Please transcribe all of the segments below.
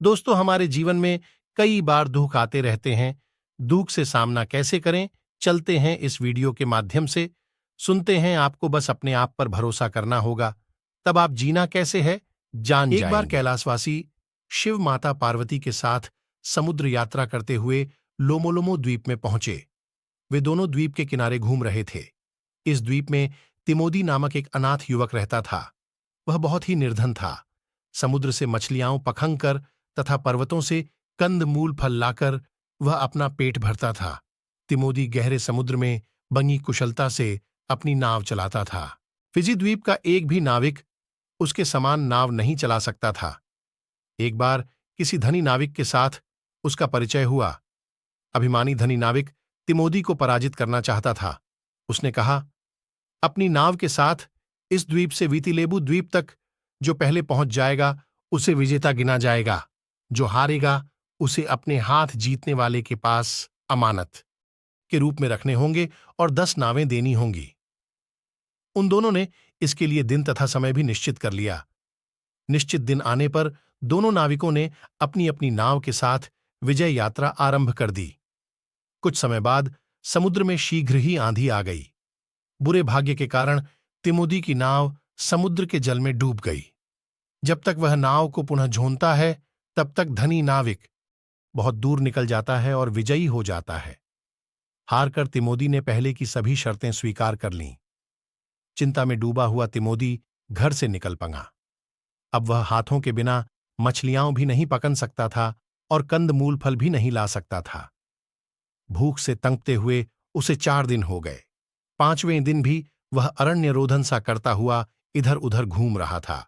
दोस्तों, हमारे जीवन में कई बार दुख आते रहते हैं। दुख से सामना कैसे करें, चलते हैं इस वीडियो के माध्यम से। सुनते हैं, आपको बस अपने आप पर भरोसा करना होगा, तब आप जीना कैसे है जान जाएंगे। एक बार कैलाशवासी शिव माता पार्वती के साथ समुद्र यात्रा करते हुए लोमोलोमो द्वीप में पहुंचे। वे दोनों द्वीप के किनारे घूम रहे थे। इस द्वीप में तिमोदी नामक एक अनाथ युवक रहता था। वह बहुत ही निर्धन था। समुद्र से मछलियां पखंग कर तथा पर्वतों से कंद मूल फल लाकर वह अपना पेट भरता था। तिमोदी गहरे समुद्र में बंगी कुशलता से अपनी नाव चलाता था। फिजी द्वीप का एक भी नाविक उसके समान नाव नहीं चला सकता था। एक बार किसी धनी नाविक के साथ उसका परिचय हुआ। अभिमानी धनी नाविक तिमोदी को पराजित करना चाहता था। उसने कहा, अपनी नाव के साथ इस द्वीप से वीतिलेबू द्वीप तक जो पहले पहुंच जाएगा उसे विजेता गिना जाएगा। जो हारेगा उसे अपने हाथ जीतने वाले के पास अमानत के रूप में रखने होंगे और 10 नावें देनी होंगी। उन दोनों ने इसके लिए दिन तथा समय भी निश्चित कर लिया। निश्चित दिन आने पर दोनों नाविकों ने अपनी अपनी नाव के साथ विजय यात्रा आरंभ कर दी। कुछ समय बाद समुद्र में शीघ्र ही आंधी आ गई। बुरे भाग्य के कारण तिमोदी की नाव समुद्र के जल में डूब गई। जब तक वह नाव को पुनः झोनता है, तब तक धनी नाविक बहुत दूर निकल जाता है और विजयी हो जाता है। हारकर तिमोदी ने पहले की सभी शर्तें स्वीकार कर लीं। चिंता में डूबा हुआ तिमोदी घर से निकल पड़ा। अब वह हाथों के बिना मछलियां भी नहीं पकड़ सकता था और कंद मूल फल भी नहीं ला सकता था। भूख से तंगते हुए उसे 4 दिन हो गए। 5वें दिन भी वह अरण्य रोदन सा करता हुआ इधर उधर घूम रहा था।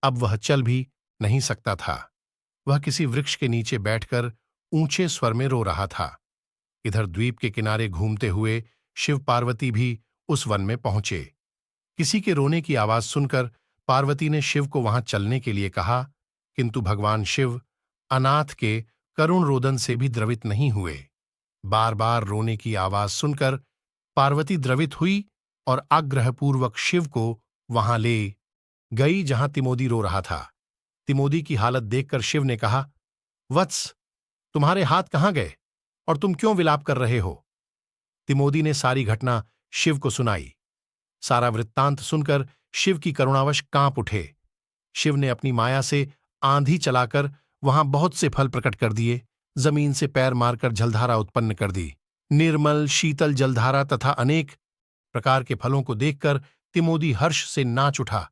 अब वह चल भी नहीं सकता था। वह किसी वृक्ष के नीचे बैठकर ऊंचे स्वर में रो रहा था। इधर द्वीप के किनारे घूमते हुए शिव पार्वती भी उस वन में पहुंचे। किसी के रोने की आवाज सुनकर पार्वती ने शिव को वहां चलने के लिए कहा, किंतु भगवान शिव अनाथ के करुण रोदन से भी द्रवित नहीं हुए। बार बार रोने की आवाज सुनकर पार्वती द्रवित हुई और आग्रहपूर्वक शिव को वहां ले गई जहां तिमोदी रो रहा था। तिमोदी की हालत देखकर शिव ने कहा, वत्स, तुम्हारे हाथ कहां गए और तुम क्यों विलाप कर रहे हो? तिमोदी ने सारी घटना शिव को सुनाई। सारा वृत्तांत सुनकर शिव की करुणावश कांप उठे। शिव ने अपनी माया से आंधी चलाकर वहां बहुत से फल प्रकट कर दिए। जमीन से पैर मारकर जलधारा उत्पन्न कर दी। निर्मल शीतल जलधारा तथा अनेक प्रकार के फलों को देखकर तिमोदी हर्ष से नाच उठा।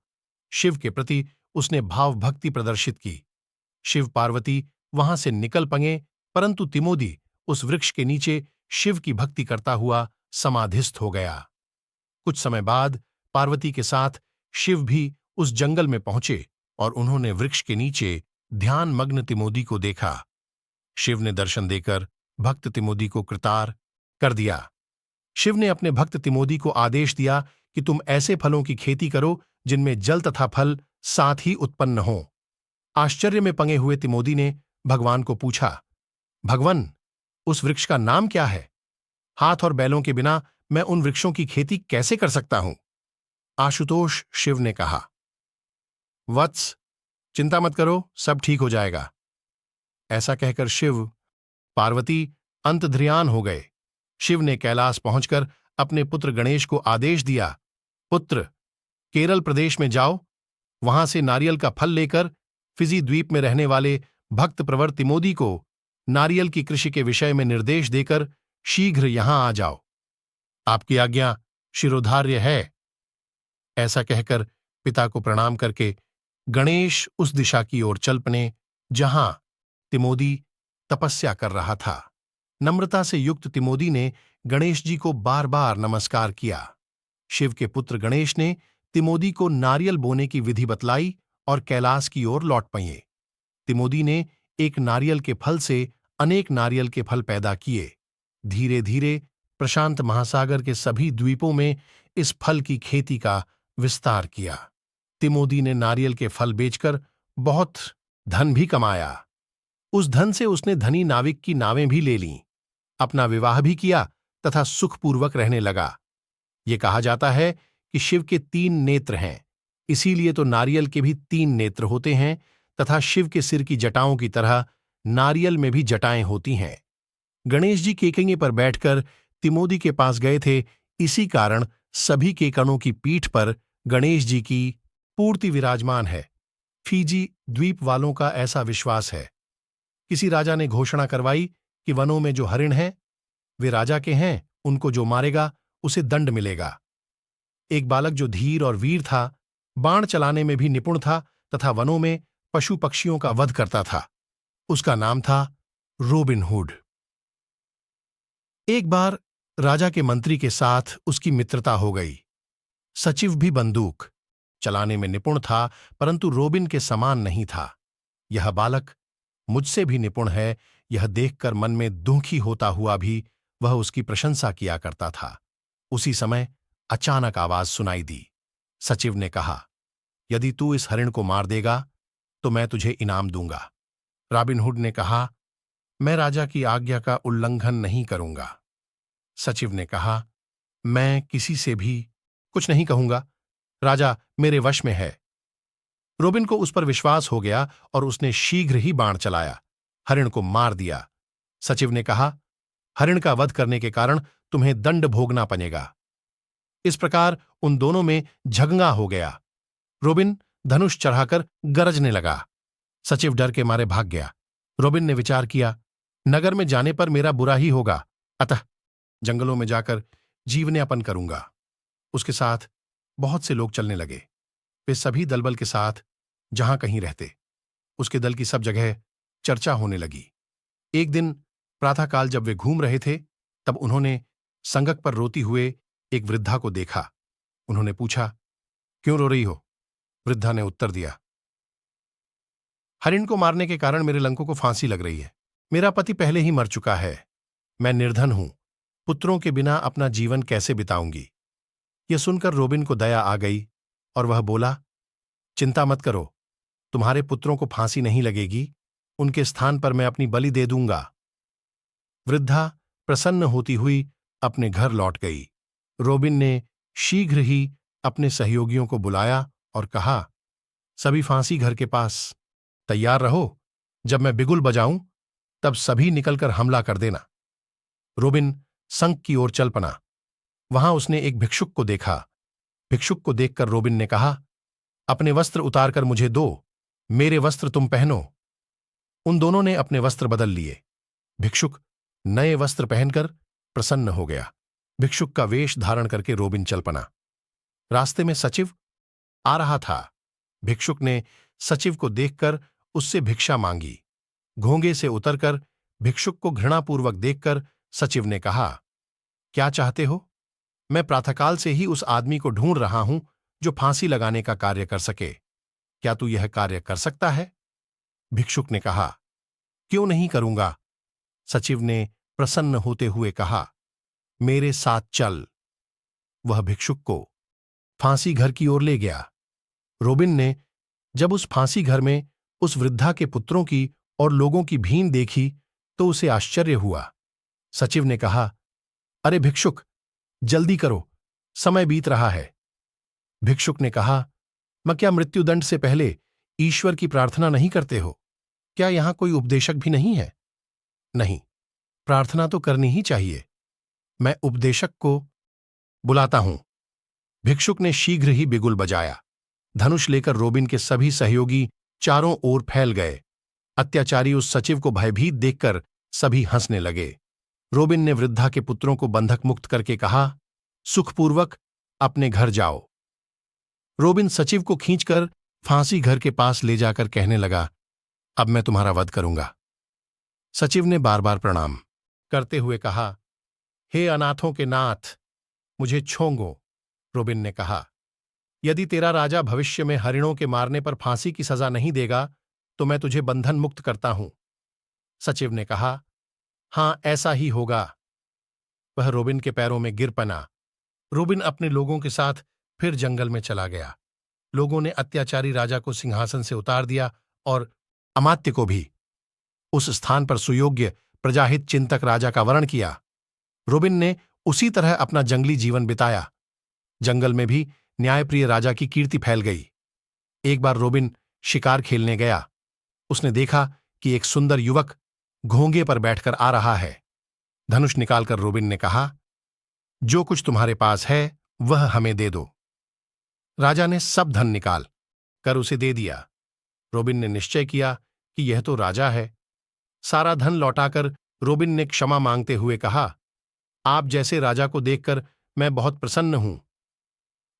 शिव के प्रति उसने भाव भक्ति प्रदर्शित की। शिव पार्वती वहां से निकल पड़े, परंतु तिमोदी उस वृक्ष के नीचे शिव की भक्ति करता हुआ समाधिस्थ हो गया। कुछ समय बाद पार्वती के साथ शिव भी उस जंगल में पहुंचे और उन्होंने वृक्ष के नीचे ध्यान मग्न तिमोदी को देखा। शिव ने दर्शन देकर भक्त तिमोदी को कृतार्थ कर दिया। शिव ने अपने भक्त तिमोदी को आदेश दिया कि तुम ऐसे फलों की खेती करो जिनमें जल तथा फल साथ ही उत्पन्न हो। आश्चर्य में पंगे हुए तिमोदी ने भगवान को पूछा, भगवान, उस वृक्ष का नाम क्या है? हाथ और बैलों के बिना मैं उन वृक्षों की खेती कैसे कर सकता हूं? आशुतोष शिव ने कहा, वत्स, चिंता मत करो, सब ठीक हो जाएगा। ऐसा कहकर शिव पार्वती अंतर्ध्यान हो गए। शिव ने कैलाश पहुंचकर अपने पुत्र गणेश को आदेश दिया, पुत्र, केरल प्रदेश में जाओ, वहां से नारियल का फल लेकर फिजी द्वीप में रहने वाले भक्त प्रवर तिमोदी को नारियल की कृषि के विषय में निर्देश देकर शीघ्र यहां आ जाओ। आपकी आज्ञा शिरोधार्य है। ऐसा कहकर पिता को प्रणाम करके गणेश उस दिशा की ओर चल पड़े जहां तिमोदी तपस्या कर रहा था। नम्रता से युक्त तिमोदी ने गणेश जी को बार बार नमस्कार किया। शिव के पुत्र गणेश ने तिमोदी को नारियल बोने की विधि बतलाई और कैलाश की ओर लौट पड़े। तिमोदी ने एक नारियल के फल से अनेक नारियल के फल पैदा किए। धीरे धीरे प्रशांत महासागर के सभी द्वीपों में इस फल की खेती का विस्तार किया। तिमोदी ने नारियल के फल बेचकर बहुत धन भी कमाया। उस धन से उसने धनी नाविक की नावें भी ले लीं, अपना विवाह भी किया तथा सुखपूर्वक रहने लगा। ये कहा जाता है कि शिव के 3 नेत्र हैं, इसीलिए तो नारियल के भी 3 नेत्र होते हैं, तथा शिव के सिर की जटाओं की तरह नारियल में भी जटाएं होती हैं। गणेश जी केकंगे पर बैठकर तिमोदी के पास गए थे, इसी कारण सभी केकड़ों की पीठ पर गणेश जी की पूर्ति विराजमान है। फीजी द्वीप वालों का ऐसा विश्वास है। किसी राजा ने घोषणा करवाई कि वनों में जो हरिण हैं वे राजा के हैं, उनको जो मारेगा उसे दंड मिलेगा। एक बालक जो धीर और वीर था, बाण चलाने में भी निपुण था तथा वनों में पशु पक्षियों का वध करता था, उसका नाम था रॉबिन हुड। एक बार राजा के मंत्री के साथ उसकी मित्रता हो गई। सचिव भी बंदूक चलाने में निपुण था, परंतु रॉबिन के समान नहीं था। यह बालक मुझसे भी निपुण है, यह देखकर मन में दुखी होता हुआ भी वह उसकी प्रशंसा किया करता था। उसी समय अचानक आवाज सुनाई दी। सचिव ने कहा, यदि तू इस हरिण को मार देगा तो मैं तुझे इनाम दूंगा। रॉबिन हुड ने कहा, मैं राजा की आज्ञा का उल्लंघन नहीं करूंगा। सचिव ने कहा, मैं किसी से भी कुछ नहीं कहूंगा, राजा मेरे वश में है। रॉबिन को उस पर विश्वास हो गया और उसने शीघ्र ही बाण चलाया, हरिण को मार दिया। सचिव ने कहा, हरिण का वध करने के कारण तुम्हें दंड भोगना पड़ेगा। इस प्रकार उन दोनों में झगड़ा हो गया। रॉबिन धनुष चढ़ाकर गरजने लगा। सचिव डर के मारे भाग गया। रॉबिन ने विचार किया, नगर में जाने पर मेरा बुरा ही होगा, अतः जंगलों में जाकर जीवनयापन करूंगा। उसके साथ बहुत से लोग चलने लगे। वे सभी दलबल के साथ जहां कहीं रहते, उसके दल की सब जगह चर्चा होने लगी। एक दिन प्रातःकाल जब वे घूम रहे थे, तब उन्होंने संगक पर रोती हुए एक वृद्धा को देखा। उन्होंने पूछा, क्यों रो रही हो? वृद्धा ने उत्तर दिया, हरिण को मारने के कारण मेरे लंकों को फांसी लग रही है। मेरा पति पहले ही मर चुका है। मैं निर्धन हूं, पुत्रों के बिना अपना जीवन कैसे बिताऊंगी? यह सुनकर रॉबिन को दया आ गई और वह बोला, चिंता मत करो, तुम्हारे पुत्रों को फांसी नहीं लगेगी, उनके स्थान पर मैं अपनी बलि दे दूंगा। वृद्धा प्रसन्न होती हुई अपने घर लौट गई। रॉबिन ने शीघ्र ही अपने सहयोगियों को बुलाया और कहा, सभी फांसी घर के पास तैयार रहो, जब मैं बिगुल बजाऊं तब सभी निकलकर हमला कर देना। रॉबिन संक की ओर चल पड़ा। वहां उसने एक भिक्षुक को देखा। भिक्षुक को देखकर रॉबिन ने कहा, अपने वस्त्र उतारकर मुझे दो, मेरे वस्त्र तुम पहनो। उन दोनों ने अपने वस्त्र बदल लिए। भिक्षुक नए वस्त्र पहनकर प्रसन्न हो गया। भिक्षुक का वेश धारण करके रॉबिन चल पड़ा। रास्ते में सचिव आ रहा था। भिक्षुक ने सचिव को देखकर उससे भिक्षा मांगी। घोंगे से उतरकर भिक्षुक को घृणापूर्वक देखकर सचिव ने कहा, क्या चाहते हो? मैं प्रातःकाल से ही उस आदमी को ढूंढ रहा हूं जो फांसी लगाने का कार्य कर सके। क्या तू यह कार्य कर सकता है? भिक्षुक ने कहा, क्यों नहीं करूंगा? सचिव ने प्रसन्न होते हुए कहा, मेरे साथ चल। वह भिक्षुक को फांसी घर की ओर ले गया। रॉबिन ने जब उस फांसी घर में उस वृद्धा के पुत्रों की और लोगों की भीड़ देखी तो उसे आश्चर्य हुआ। सचिव ने कहा, अरे भिक्षुक, जल्दी करो, समय बीत रहा है। भिक्षुक ने कहा, मैं क्या मृत्युदंड से पहले ईश्वर की प्रार्थना नहीं करते हो? क्या यहां कोई उपदेशक भी नहीं है? नहीं, प्रार्थना तो करनी ही चाहिए। मैं उपदेशक को बुलाता हूं। भिक्षुक ने शीघ्र ही बिगुल बजाया। धनुष लेकर रॉबिन के सभी सहयोगी चारों ओर फैल गए। अत्याचारी उस सचिव को भयभीत देखकर सभी हंसने लगे। रॉबिन ने वृद्धा के पुत्रों को बंधक मुक्त करके कहा, सुखपूर्वक अपने घर जाओ। रॉबिन सचिव को खींचकर फांसी घर के पास ले जाकर कहने लगा, अब मैं तुम्हारा वध करूंगा। सचिव ने बार बार प्रणाम करते हुए कहा, हे अनाथों के नाथ, मुझे छोंगो। रॉबिन ने कहा, यदि तेरा राजा भविष्य में हरिणों के मारने पर फांसी की सजा नहीं देगा तो मैं तुझे बंधन मुक्त करता हूं। सचिव ने कहा, हां, ऐसा ही होगा। वह रॉबिन के पैरों में गिर पड़ा। रॉबिन अपने लोगों के साथ फिर जंगल में चला गया। लोगों ने अत्याचारी राजा को सिंहासन से उतार दिया और अमात्य को भी। उस स्थान पर सुयोग्य प्रजाहित चिंतक राजा का वरण किया। रॉबिन ने उसी तरह अपना जंगली जीवन बिताया। जंगल में भी न्यायप्रिय राजा की कीर्ति फैल गई। एक बार रॉबिन शिकार खेलने गया। उसने देखा कि एक सुंदर युवक घोंगे पर बैठकर आ रहा है। धनुष निकालकर रोबिन ने कहा, जो कुछ तुम्हारे पास है वह हमें दे दो। राजा ने सब धन निकाल कर उसे दे दिया। रोबिन ने निश्चय किया कि यह तो राजा है। सारा धन लौटाकर रोबिन ने क्षमा मांगते हुए कहा, आप जैसे राजा को देखकर मैं बहुत प्रसन्न हूं।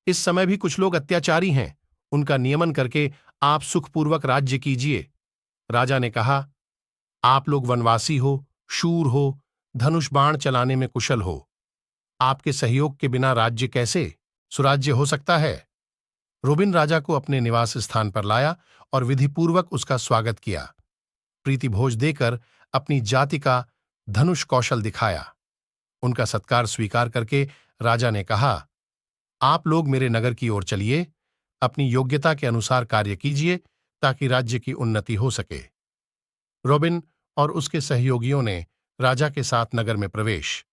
इस समय भी कुछ लोग अत्याचारी हैं, उनका नियमन करके आप सुखपूर्वक राज्य कीजिए। राजा ने कहा, आप लोग वनवासी हो, शूर हो, धनुष बाण चलाने में कुशल हो। आपके सहयोग के बिना राज्य कैसे सुराज्य हो सकता है। रोबिन राजा को अपने निवास स्थान पर लाया और विधिपूर्वक उसका स्वागत किया। प्रीति भोज देकर अपनी जाति का धनुष कौशल दिखाया। उनका सत्कार स्वीकार करके राजा ने कहा, आप लोग मेरे नगर की ओर चलिए, अपनी योग्यता के अनुसार कार्य कीजिए ताकि राज्य की उन्नति हो सके। रोबिन और उसके सहयोगियों ने राजा के साथ नगर में प्रवेश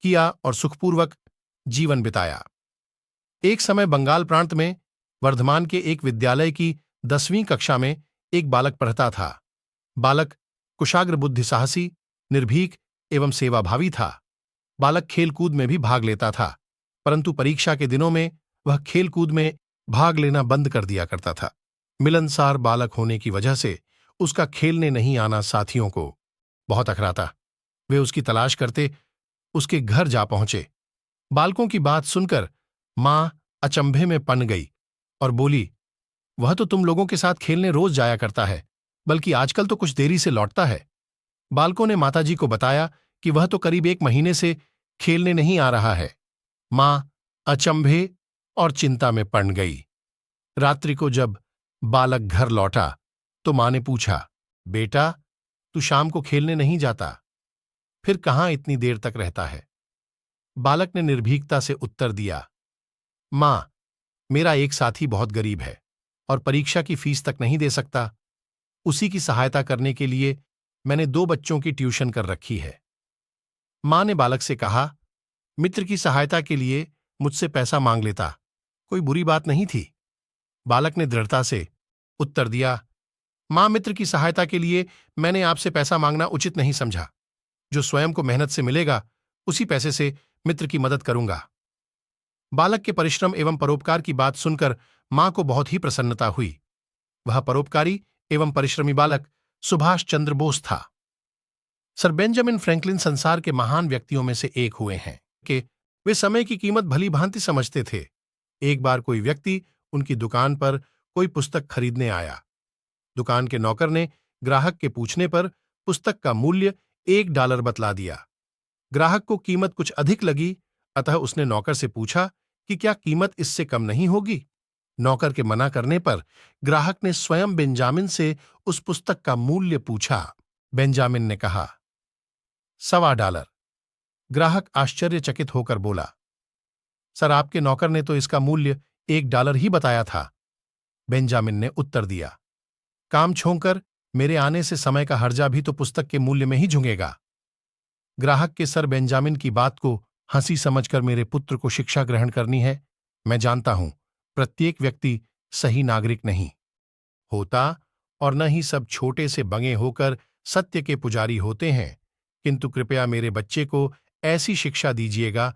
किया और सुखपूर्वक जीवन बिताया। एक समय बंगाल प्रांत में वर्धमान के एक विद्यालय की 10वीं कक्षा में एक बालक पढ़ता था। बालक कुशाग्र बुद्धि, साहसी, निर्भीक एवं सेवाभावी था। बालक खेलकूद में भी भाग लेता था, परंतु परीक्षा के दिनों में वह खेलकूद में भाग लेना बंद कर दिया करता था। मिलनसार बालक होने की वजह से उसका खेलने नहीं आना साथियों को बहुत अखराता। वे उसकी तलाश करते उसके घर जा पहुंचे। बालकों की बात सुनकर मां अचंभे में पन गई और बोली, वह तो तुम लोगों के साथ खेलने रोज जाया करता है, बल्कि आजकल तो कुछ देरी से लौटता है। बालकों ने माताजी को बताया कि वह तो करीब 1 महीने से खेलने नहीं आ रहा है। मां अचंभे और चिंता में पड़ गई। रात्रि को जब बालक घर लौटा तो मां ने पूछा, बेटा, तू शाम को खेलने नहीं जाता, फिर कहाँ इतनी देर तक रहता है। बालक ने निर्भीकता से उत्तर दिया, मां, मेरा एक साथी बहुत गरीब है और परीक्षा की फीस तक नहीं दे सकता। उसी की सहायता करने के लिए मैंने 2 बच्चों की ट्यूशन कर रखी है। मां ने बालक से कहा, मित्र की सहायता के लिए मुझसे पैसा मांग लेता, कोई बुरी बात नहीं थी। बालक ने दृढ़ता से उत्तर दिया, मां, मित्र की सहायता के लिए मैंने आपसे पैसा मांगना उचित नहीं समझा। जो स्वयं को मेहनत से मिलेगा उसी पैसे से मित्र की मदद करूंगा। बालक के परिश्रम एवं परोपकार की बात सुनकर मां को बहुत ही प्रसन्नता हुई। वह परोपकारी एवं परिश्रमी बालक सुभाष चंद्र बोस था। सर बेंजामिन फ्रैंकलिन संसार के महान व्यक्तियों में से एक हुए हैं कि वे समय की कीमत भली भांति समझते थे। एक बार कोई व्यक्ति उनकी दुकान पर कोई पुस्तक खरीदने आया। दुकान के नौकर ने ग्राहक के पूछने पर पुस्तक का मूल्य $1 बतला दिया। ग्राहक को कीमत कुछ अधिक लगी, अतः उसने नौकर से पूछा कि क्या कीमत इससे कम नहीं होगी। नौकर के मना करने पर ग्राहक ने स्वयं बेंजामिन से उस पुस्तक का मूल्य पूछा। बेंजामिन ने कहा, $1.25। ग्राहक आश्चर्यचकित होकर बोला, सर, आपके नौकर ने तो इसका मूल्य $1 ही बताया था। बेंजामिन ने उत्तर दिया, काम छोंकर मेरे आने से समय का हर्जा भी तो पुस्तक के मूल्य में ही झुकेगा। ग्राहक के सर बेंजामिन की बात को हंसी समझकर मेरे पुत्र को शिक्षा ग्रहण करनी है। मैं जानता हूं प्रत्येक व्यक्ति सही नागरिक नहीं होता और न ही सब छोटे से बंगे होकर सत्य के पुजारी होते हैं, किंतु कृपया मेरे बच्चे को ऐसी शिक्षा दीजिएगा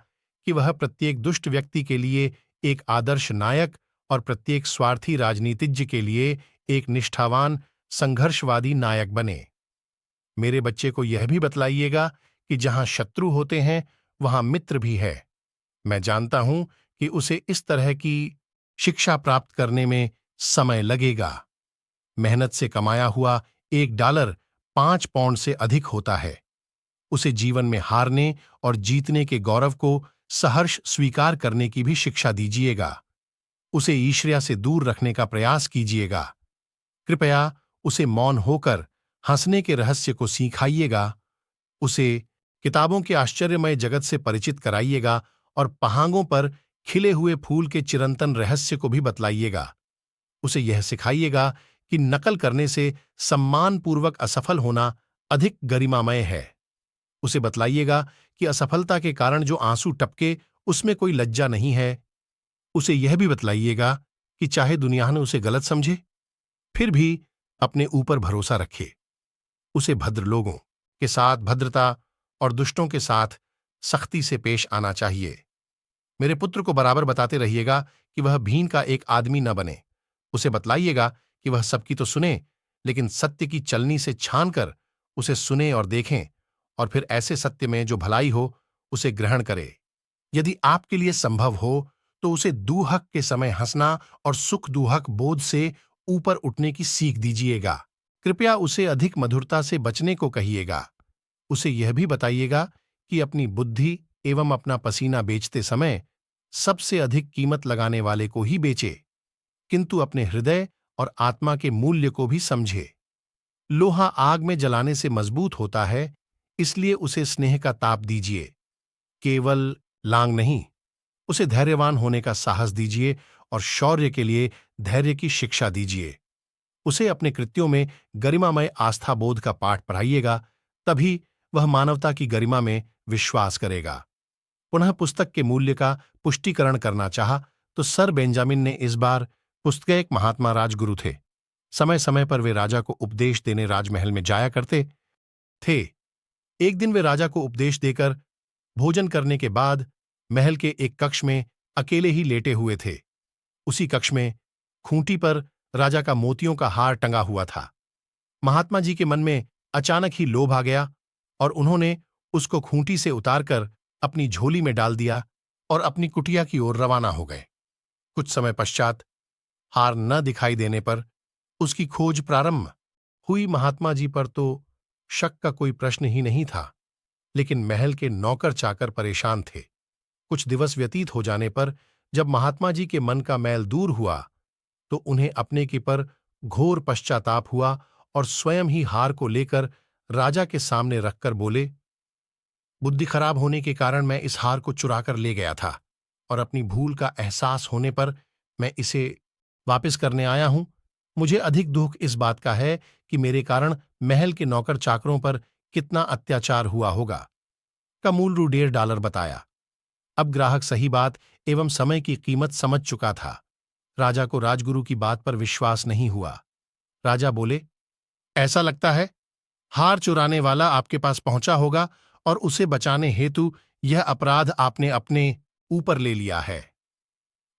कि वह प्रत्येक दुष्ट व्यक्ति के लिए एक आदर्श नायक और प्रत्येक स्वार्थी राजनीतिज्ञ के लिए एक निष्ठावान संघर्षवादी नायक बने। मेरे बच्चे को यह भी बतलाइएगा कि जहां शत्रु होते हैं वहां मित्र भी है। मैं जानता हूं कि उसे इस तरह की शिक्षा प्राप्त करने में समय लगेगा। मेहनत से कमाया हुआ $1 5 पाउंड से अधिक होता है। उसे जीवन में हारने और जीतने के गौरव को सहर्ष स्वीकार करने की भी शिक्षा दीजिएगा। उसे ईर्ष्या से दूर रखने का प्रयास कीजिएगा। कृपया उसे मौन होकर हंसने के रहस्य को सिखाइएगा। उसे किताबों के आश्चर्यमय जगत से परिचित कराइएगा और पहांगों पर खिले हुए फूल के चिरंतन रहस्य को भी बतलाइएगा। उसे यह सिखाइएगा कि नकल करने से सम्मानपूर्वक असफल होना अधिक गरिमामय है। उसे बतलाइएगा कि असफलता के कारण जो आंसू टपके उसमें कोई लज्जा नहीं है। उसे यह भी बतलाइएगा कि चाहे दुनिया ने उसे गलत समझे, फिर भी अपने ऊपर भरोसा रखे। उसे भद्र लोगों के साथ भद्रता और दुष्टों के साथ सख्ती से पेश आना चाहिए। मेरे पुत्र को बराबर बताते रहिएगा कि वह भीन का एक आदमी न बने। उसे बतलाइएगा कि वह सबकी तो सुने, लेकिन सत्य की चलनी से छान कर उसे सुने और देखें, और फिर ऐसे सत्य में जो भलाई हो उसे ग्रहण करे। यदि आपके लिए संभव हो तो उसे दूहक के समय हंसना और सुख दूहक बोध से ऊपर उठने की सीख दीजिएगा। कृपया उसे अधिक मधुरता से बचने को कहिएगा। उसे यह भी बताइएगा कि अपनी बुद्धि एवं अपना पसीना बेचते समय सबसे अधिक कीमत लगाने वाले को ही बेचे, किंतु अपने हृदय और आत्मा के मूल्य को भी समझे। लोहा आग में जलाने से मजबूत होता है, इसलिए उसे स्नेह का ताप दीजिए, केवल लांग नहीं। उसे धैर्यवान होने का साहस दीजिए और शौर्य के लिए धैर्य की शिक्षा दीजिए। उसे अपने कृत्यों में गरिमामय आस्था बोध का पाठ पढ़ाइएगा, तभी वह मानवता की गरिमा में विश्वास करेगा। पुनः पुस्तक के मूल्य का पुष्टिकरण करना चाहा तो सर बेंजामिन ने इस बार पुस्तक एक महात्मा राजगुरु थे। समय समय पर वे राजा को उपदेश देने राजमहल में जाया करते थे। एक दिन वे राजा को उपदेश देकर भोजन करने के बाद महल के एक कक्ष में अकेले ही लेटे हुए थे। उसी कक्ष में खूंटी पर राजा का मोतियों का हार टंगा हुआ था। महात्मा जी के मन में अचानक ही लोभ आ गया और उन्होंने उसको खूंटी से उतारकर अपनी झोली में डाल दिया और अपनी कुटिया की ओर रवाना हो गए। कुछ समय पश्चात हार न दिखाई देने पर उसकी खोज प्रारंभ हुई। महात्मा जी पर तो शक का कोई प्रश्न ही नहीं था, लेकिन महल के नौकर चाकर परेशान थे। कुछ दिवस व्यतीत हो जाने पर जब महात्मा जी के मन का मैल दूर हुआ तो उन्हें अपने के पर घोर पश्चाताप हुआ और स्वयं ही हार को लेकर राजा के सामने रखकर बोले, बुद्धि खराब होने के कारण मैं इस हार को चुराकर ले गया था और अपनी भूल का एहसास होने पर मैं इसे वापस करने आया हूं। मुझे अधिक दुख इस बात का है कि मेरे कारण महल के नौकर चाकरों पर कितना अत्याचार हुआ होगा। का मूल रू $1.5 बताया। अब ग्राहक सही बात एवं समय की कीमत समझ चुका था। राजा को राजगुरु की बात पर विश्वास नहीं हुआ। राजा बोले, ऐसा लगता है हार चुराने वाला आपके पास पहुंचा होगा और उसे बचाने हेतु यह अपराध आपने अपने ऊपर ले लिया है।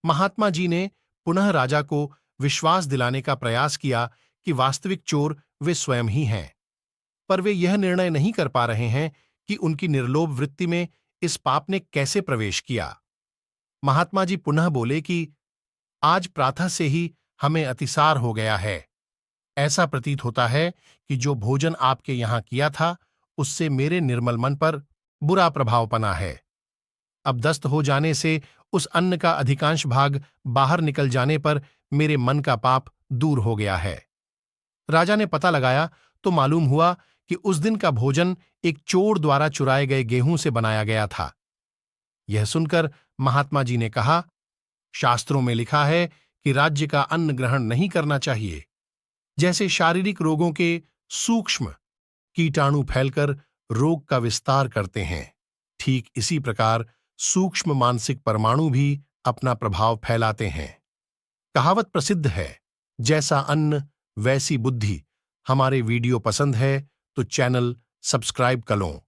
महात्मा जी ने पुनः राजा को विश्वास दिलाने का प्रयास किया कि वास्तविक चोर वे स्वयं ही हैं, पर वे यह निर्णय नहीं कर पा रहे हैं कि उनकी निर्लोभ वृत्ति में इस पाप ने कैसे प्रवेश किया। महात्मा जी पुनः बोले कि आज प्रातः से ही हमें अतिसार हो गया है। ऐसा प्रतीत होता है कि जो भोजन आपके यहां किया था उससे मेरे निर्मल मन पर बुरा प्रभाव पना है। अब दस्त हो जाने से उस अन्न का अधिकांश भाग बाहर निकल जाने पर मेरे मन का पाप दूर हो गया है। राजा ने पता लगाया तो मालूम हुआ कि उस दिन का भोजन एक चोर द्वारा चुराए गए गेहूं से बनाया गया था। यह सुनकर महात्मा जी ने कहा, शास्त्रों में लिखा है कि राज्य का अन्न ग्रहण नहीं करना चाहिए। जैसे शारीरिक रोगों के सूक्ष्म कीटाणु फैलकर रोग का विस्तार करते हैं, ठीक इसी प्रकार सूक्ष्म मानसिक परमाणु भी अपना प्रभाव फैलाते हैं। कहावत प्रसिद्ध है, जैसा अन्न वैसी बुद्धि। हमारे वीडियो पसंद है तो चैनल सब्सक्राइब कर लो।